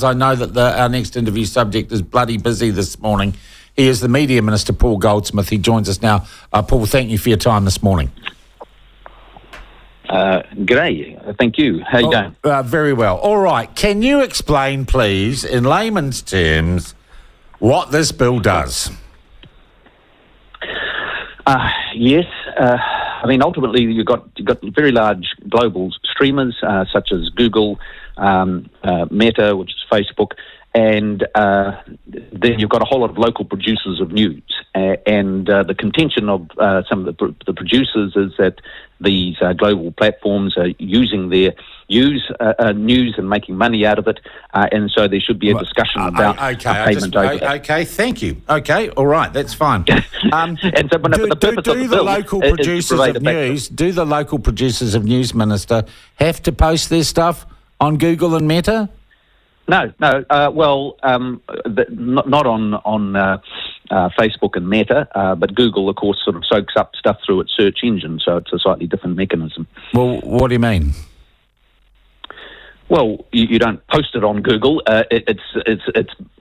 I know that our next interview subject is bloody busy this morning. He is the Media Minister, Paul Goldsmith. He joins us now. Paul, thank you for your time this morning. G'day. Thank you. How you doing? Very well. All right. Can you explain, please, in layman's terms, what this bill does? Yes. I mean, ultimately, you've got very large global streamers such as Google, Meta, which is Facebook, and then you've got a whole lot of local producers of news. And the contention of some of the producers is that these global platforms are using their news and making money out of it, and so there should be a discussion about payment over that. Okay, thank you. Okay, all right, that's fine. And so, but the purpose of the bill do the local producers of news, Minister, have to post their stuff on Google and Meta? No. Not on Facebook and Meta, but Google, of course, sort of soaks up stuff through its search engine, so it's a slightly different mechanism. Well, what do you mean? Well, you don't post it on Google. It's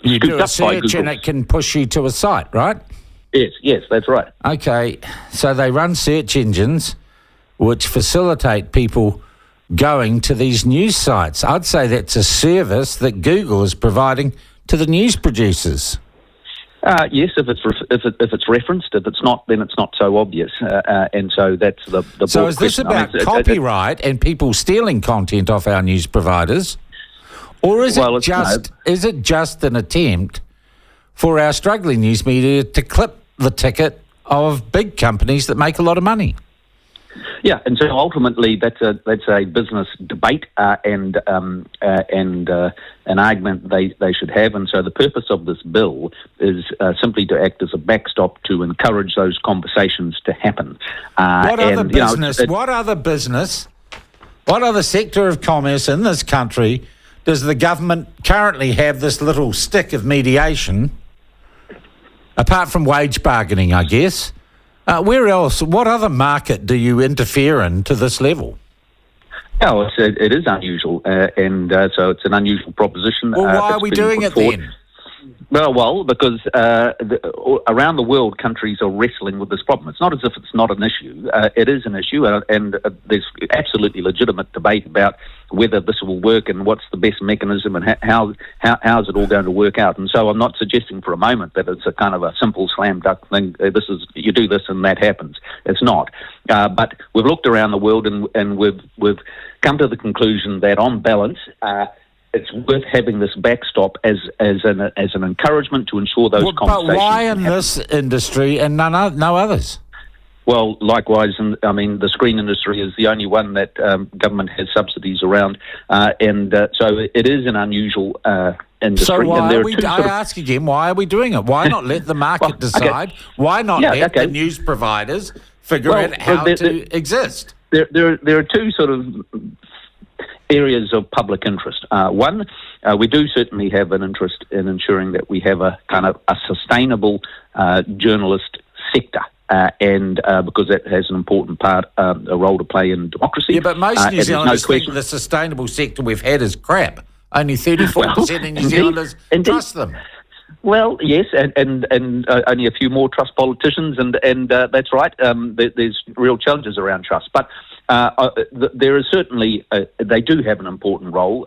you do a search Google. And it can push you to a site, right? Yes, that's right. Okay, so they run search engines which facilitate people going to these news sites. I'd say that's a service that Google is providing to the news producers. Yes, if it's referenced. If it's not, then it's not so obvious. And so that's the So is this question. about copyright and people stealing content off our news providers, or is it just an attempt for our struggling news media to clip the ticket of big companies that make a lot of money? Yeah, and so ultimately that's a business debate and an argument they should have. And so the purpose of this bill is simply to act as a backstop to encourage those conversations to happen. What other sector of commerce in this country does the government currently have this little stick of mediation, apart from wage bargaining, I guess? Where else? What other market do you interfere in to this level? Oh, it is unusual, and so it's an unusual proposition. Well, why are we doing it then? Well, because around the world, countries are wrestling with this problem. It's not as if it's not an issue. It is an issue, and there's absolutely legitimate debate about whether this will work and what's the best mechanism and how's it all going to work out. And so I'm not suggesting for a moment that it's a kind of a simple slam dunk thing. You do this and that happens. It's not. But we've looked around the world and we've come to the conclusion that on balance, it's worth having this backstop as an encouragement to ensure those conversations. But why in this industry and no others? Well, likewise, the screen industry is the only one that government has subsidies around, and so it is an unusual industry. So why I ask again, why are we doing it? Why not let the market decide? Okay. Why not let the news providers figure out how to exist? There are two sort of areas of public interest. One, we do certainly have an interest in ensuring that we have a kind of a sustainable journalist sector. And because that has an important a role to play in democracy. Yeah, but most New Zealanders think the sustainable sector we've had is crap. Only 34% of New Zealanders trust them. Well, yes, and only a few more trust politicians, and that's right. There's real challenges around trust, but there is certainly they do have an important role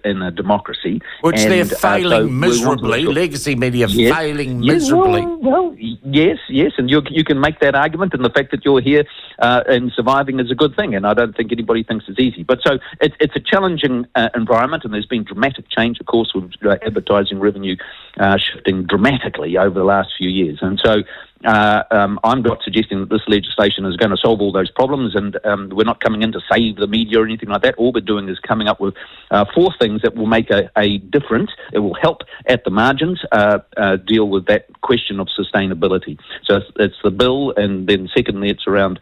in a democracy, which they're failing miserably. Legacy media failing miserably. Well, yes, and you can make that argument, and the fact that you're here and surviving is a good thing, and I don't think anybody thinks it's easy. But so it's a challenging environment, and there's been dramatic change, of course, with advertising revenue shifting dramatically over the last few years. And so I'm not suggesting that this legislation is going to solve all those problems, and we're not coming in to save the media or anything like that. All we're doing is coming up with 4 things that will make a difference. It will help at the margins deal with that question of sustainability. So it's the bill, and then secondly it's around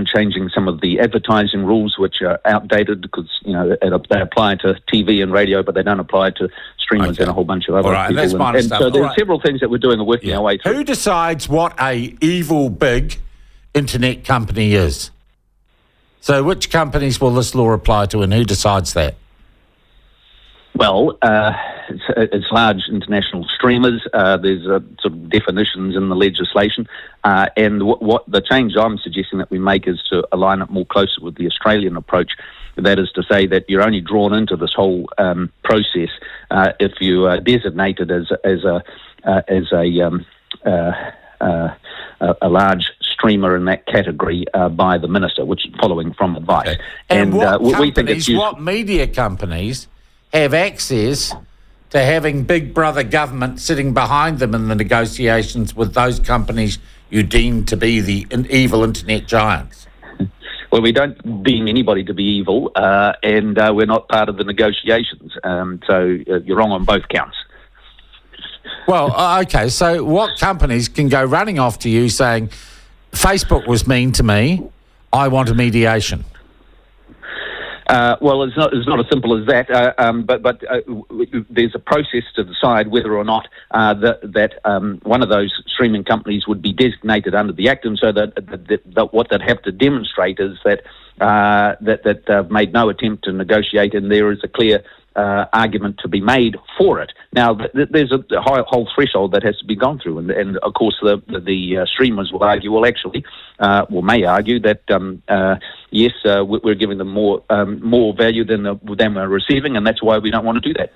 changing some of the advertising rules, which are outdated because they apply to TV and radio, but they don't apply to streamers and a whole bunch of other people. And so there are several things that we're doing and working our way through. Who decides what a evil big internet company is? So which companies will this law apply to, and who decides that? Well, it's large international streamers. There's sort of definitions in the legislation, and what the change I'm suggesting that we make is to align it more closely with the Australian approach. That is to say that you're only drawn into this whole process if you are designated as a large streamer in that category by the minister, which is following from advice. Okay. And we think it's what media companies have access to having Big Brother government sitting behind them in the negotiations with those companies you deem to be the evil internet giants? Well, we don't deem anybody to be evil, and we're not part of the negotiations. So you're wrong on both counts. Well, okay, so what companies can go running off to you saying, Facebook was mean to me, I want a mediation? Well, it's not as simple as that, but there's a process to decide whether or not that one of those streaming companies would be designated under the Act, and so that what they'd have to demonstrate is that they've made no attempt to negotiate, and there is a clear argument to be made for it. Now, there's a whole threshold that has to be gone through, and of course the streamers will argue, well, actually, may argue that yes, we're giving them more value than we're receiving, and that's why we don't want to do that.